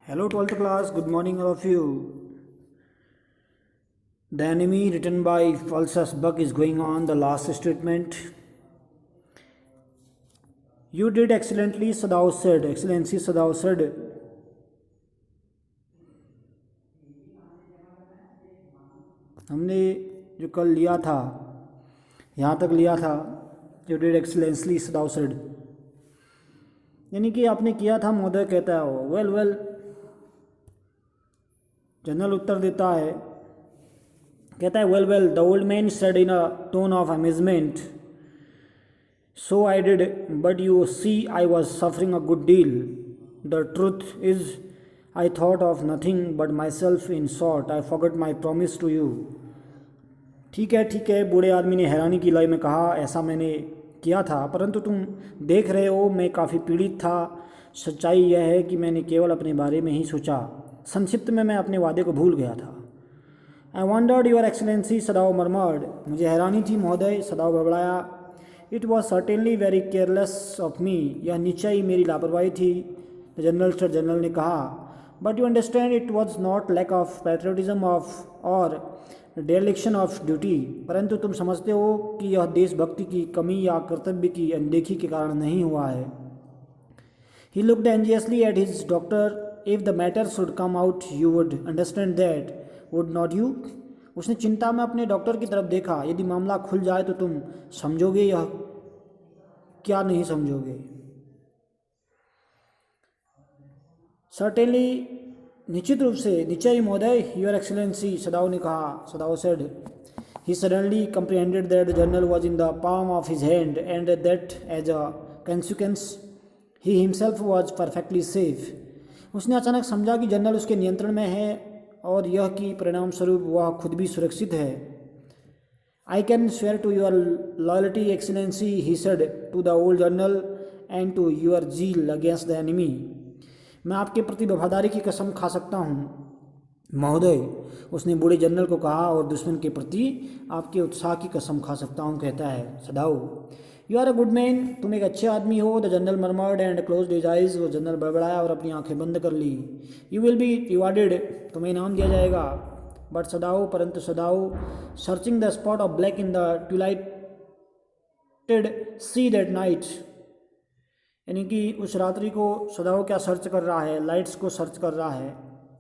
Hello 12th class, good morning all of you. The enemy written by Falsas Buck is going on the last statement. You did excellently, Sadao said. Excellency, Sadao said. हमने जो कल लिया था यहाँ तक लिया था You did excellently, Sadao said. यानी कि आपने किया था महोदय कहता है वो वेल जनरल उत्तर देता है कहता है well the old man said in a tone of amazement so I did but you see I was suffering a good deal the truth is I thought of nothing but myself in short I forgot my promise to you ठीक है बूढ़े आदमी ने हैरानी की लय में कहा ऐसा मैंने किया था परंतु तुम देख रहे हो मैं काफ़ी पीड़ित था सच्चाई यह है कि मैंने केवल अपने बारे में ही सोचा संक्षिप्त में मैं अपने वादे को भूल गया था I wondered your excellency Sadao murmured मुझे हैरानी थी महोदय सदाओ बड़बड़ाया it was certainly very careless of me यह निश्चय ही मेरी लापरवाही थी जनरल ने कहा but you understand it was not lack of patriotism of और डेलिक्शन ऑफ ड्यूटी परंतु तुम समझते हो कि यह देशभक्ति की कमी या कर्तव्य की अनदेखी के कारण नहीं हुआ है he looked anxiously at his doctor if the matter should come out you would understand that would not you उसने चिंता में अपने डॉक्टर की तरफ देखा यदि मामला खुल जाए तो तुम समझोगे यह क्या नहीं समझोगे सर्टेनली निश्चित रूप से निश्चय महोदय योर एक्सलेंसी सदाओ ने कहा Sadao said he suddenly comprehended that the general was in the palm of his hand and that as a consequence he himself was perfectly safe उसने अचानक समझा कि जर्नल उसके नियंत्रण में है और यह कि परिणाम स्वरूप वह खुद भी सुरक्षित है I can swear to your loyalty excellency he said to the old general and to your zeal against the enemy मैं आपके प्रति वफादारी की कसम खा सकता हूँ महोदय उसने बूढ़े जनरल को कहा और दुश्मन के प्रति आपके उत्साह की कसम खा सकता हूँ कहता है Sadao you are a good man तुम एक अच्छे आदमी हो the general murmured and closed his eyes वो जनरल बड़बड़ाया और अपनी आंखें बंद कर ली यू विल बी रिवार्डेड तुम्हें इनाम दिया जाएगा बट सदाओ परंतु Sadao searching the spot of black in the twilighted sea that night यानी कि उस रात्रि को सदाओ क्या सर्च कर रहा है लाइट्स को सर्च कर रहा है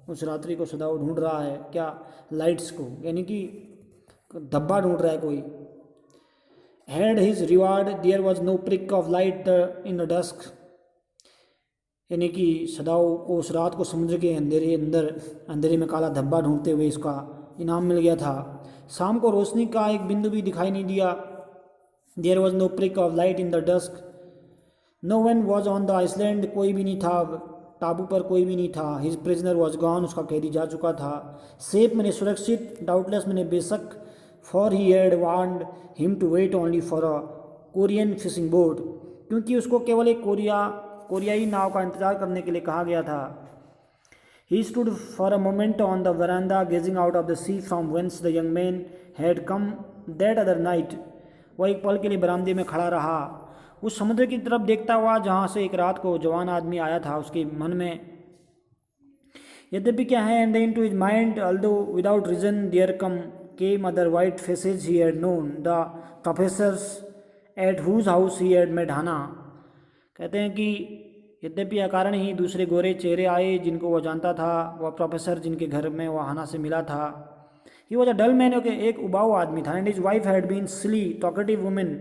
उस रात्रि को सदाओ ढूंढ रहा है क्या लाइट्स को यानी कि धब्बा ढूंढ रहा है कोई had his reward there was no prick of light in the dusk यानी कि सदाओ को उस रात को समुद्र के अंधेरे में काला धब्बा ढूंढते हुए इसका इनाम मिल गया था शाम को रोशनी का एक बिंदु भी दिखाई नहीं दिया there was no prick of light in the dusk no one was on the island कोई भी नहीं था टापू पर कोई भी नहीं था हिज प्रिजनर वॉज गॉन उसका कैदी जा चुका था सेफ मैंने सुरक्षित डाउटलेस मैंने बेशक for he had warned him to wait only for a Korean fishing boat क्योंकि उसको केवल एक कोरियाई नाव का इंतजार करने के लिए कहा गया था he stood for a moment on the veranda gazing out of the sea from whence the young man had come that other night वह एक पल के लिए बरामदे में खड़ा रहा उस समुद्र की तरफ देखता हुआ जहाँ से एक रात को जवान आदमी आया था उसके मन में यद्यपि क्या है and into his mind although without reason there come came other white faces he had known the professors at whose house he had met Hana कहते हैं कि यद्यपि अकारण ही दूसरे गोरे चेहरे आए जिनको वह जानता था वह प्रोफेसर जिनके घर में वह हाना से मिला था ही वॉज अ डल मैन एक उबाऊ आदमी था and his wife had been silly talkative women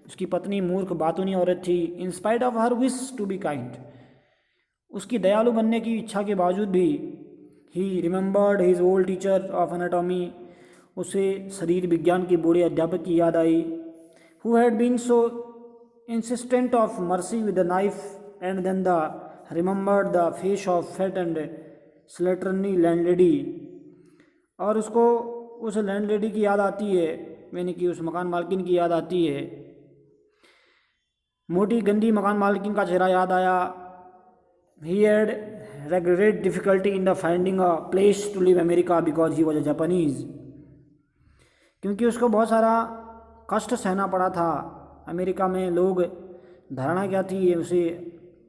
उसकी पत्नी मूर्ख बातूनी औरत थी in spite of her wish to be kind उसकी दयालु बनने की इच्छा के बावजूद भी he remembered his old teacher of anatomy उसे शरीर विज्ञान के बूढ़े अध्यापक की याद आई who had been so insistent of mercy with the knife and then the remembered the face of fat and स्लेटरनी landlady और उसको उस लैंडलेडी की याद आती है यानी कि उस मकान मालकिन की याद आती है मोटी गंदी मकान मालकिन का चेहरा याद आया he had great difficulty in the finding a place to live America because he was a Japanese क्योंकि उसको बहुत सारा कष्ट सहना पड़ा था अमेरिका में लोग धारणा क्या थी उसे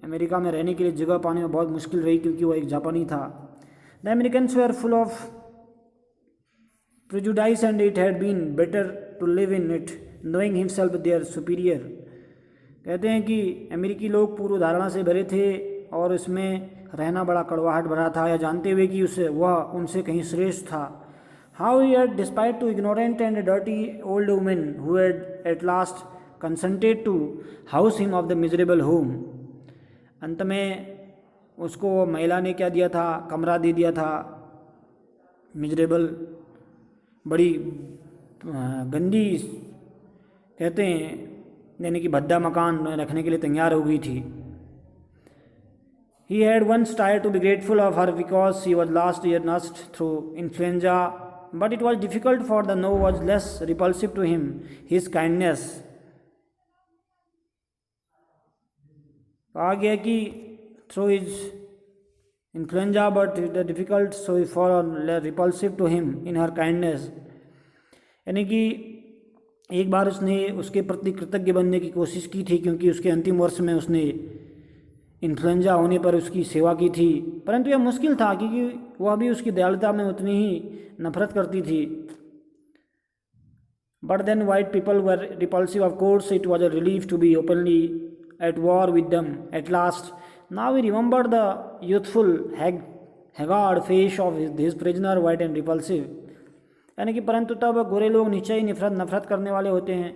अमेरिका में रहने के लिए जगह पाने में बहुत मुश्किल रही क्योंकि वो एक जापानी था। The Americans were full of prejudice and it had been better to live in it knowing himself their superior। कहते हैं कि अमेरिकी लोग पूर्व धारणा से भरे थे और इसमें रहना बड़ा कड़वाहट भरा था, या जानते हुए कि वह उनसे कहीं श्रेष्ठ था। How he had, despite to ignorant and dirty old women who had at last consented to house him of the miserable home। अंत में उसको महिला ने क्या दिया था, कमरा दे दिया था, मिजरेबल बड़ी गंदी कहते हैं, यानी कि भद्दा मकान रखने के लिए तैयार हो गई थी। He had once tried to be grateful of her because she was last year nursed through influenza, but it was difficult for the no was less repulsive to him, his kindness। कहा गया कि through his influenza but the difficult so for repulsive to him in her kindness। यानी कि एक बार उसने उसके प्रति कृतज्ञ बनने की कोशिश की थी क्योंकि उसके अंतिम वर्ष में उसने इन्फ्लुएंजा होने पर उसकी सेवा की थी, परंतु यह मुश्किल था क्योंकि वह भी उसकी दयालुता में उतनी ही नफरत करती थी। But then white people were repulsive, of course it was a relief to be openly at war with them at last. Now we remember the youthful haggard face of his prisoner white and repulsive. यानी कि परंतु तब गोरे लोग निश्चय ही नफरत करने वाले होते हैं।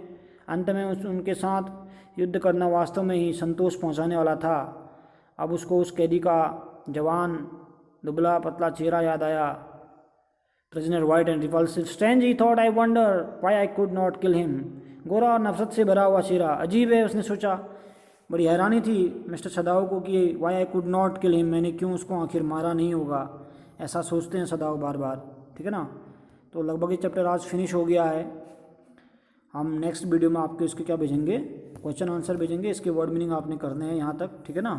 अंत में उनके साथ युद्ध करना वास्तव में ही संतोष पहुंचाने वाला था। अब उसको उस कैदी का जवान दुबला पतला चेहरा याद आया, prisoner white and repulsive. Strange he thought, I wonder why I could not kill him. गोरा और नफरत से भरा हुआ चेहरा, अजीब है, उसने सोचा। बड़ी हैरानी थी मिस्टर सदाओ को कि why I could not kill him, मैंने क्यों उसको आखिर मारा नहीं होगा। ऐसा सोचते हैं सदाओ बार बार, ठीक है ना। तो लगभग ये चैप्टर आज फिनिश हो गया है। हम नेक्स्ट वीडियो में आपके इसके क्या भेजेंगे, क्वेश्चन आंसर भेजेंगे, इसके वर्ड मीनिंग आपने करने हैं यहाँ तक, ठीक है ना।